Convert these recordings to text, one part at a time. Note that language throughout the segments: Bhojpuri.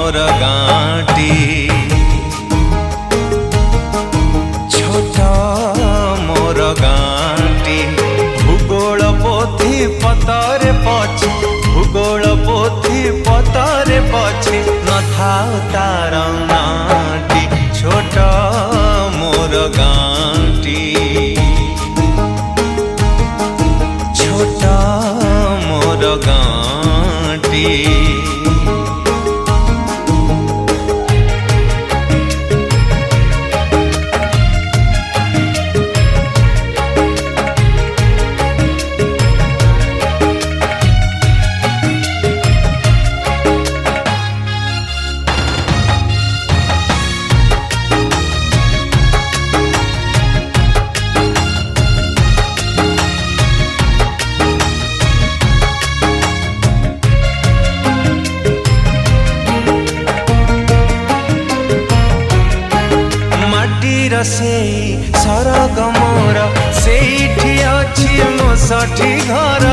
मोर गाँटी छोट मोर गाँटी भूगोल पोथी पतरे पछे भूगोल पोथी पतरे पछे नथाओ तार नाटी छोट मोर गाँटी छोट मोर गाँटी से सरग मोर सेठी अछि मो सठी घर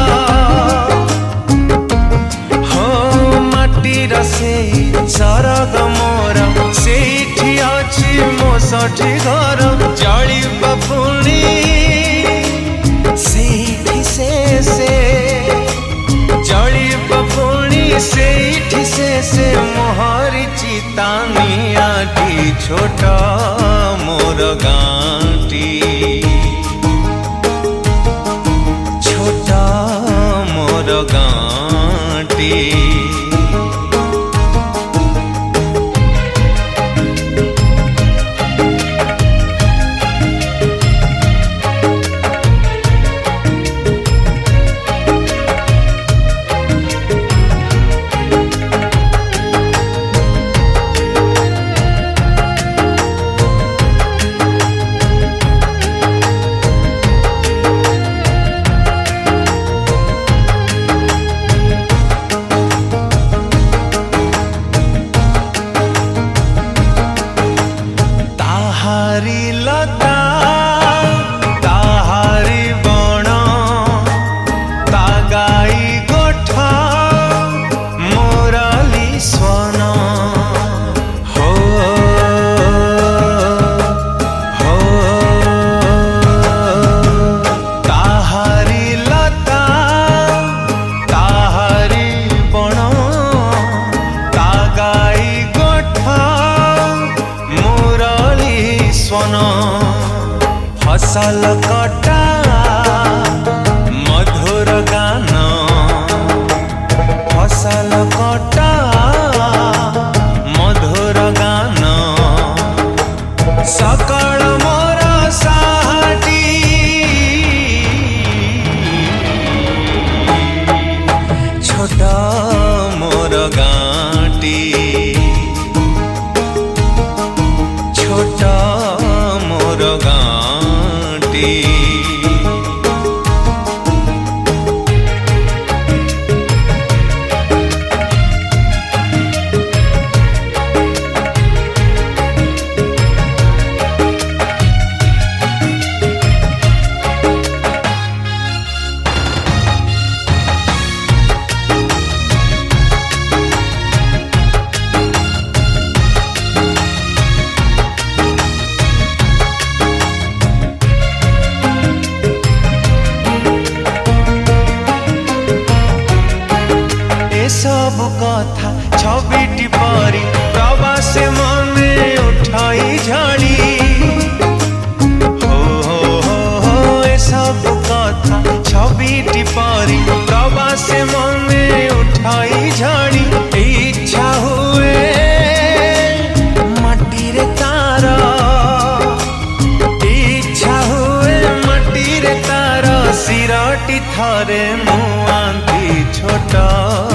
हो माटीर से सरग मोर सेठी अछि मो सठी घर जड़ी बपुणी सेठी से जड़ी बपुणी सेठी से मोहरी चितानियाटी छोट मोर गाँटी छोट मोर गाँटी ताहारी लता ताहारी बण तागाई गोठा मोराली स्वन हो हो ताहारी लता ताहारी बण तागाई गोठा स्वन फसल कटा मधुर गान फसल कटा मधुर गान सकल मोर साटी छोट मोर गाँटी छोट मोर गाँटी सब कथा छबिटी परी प्रवासे मने उठाई झाड़ी हो सब कथा छबिटी परी प्रवासे मने उठाई झाड़ी इच्छा हुए माटी रे तार इच्छा हुए माटी रे तार सिरटी थरे मुआंती छोट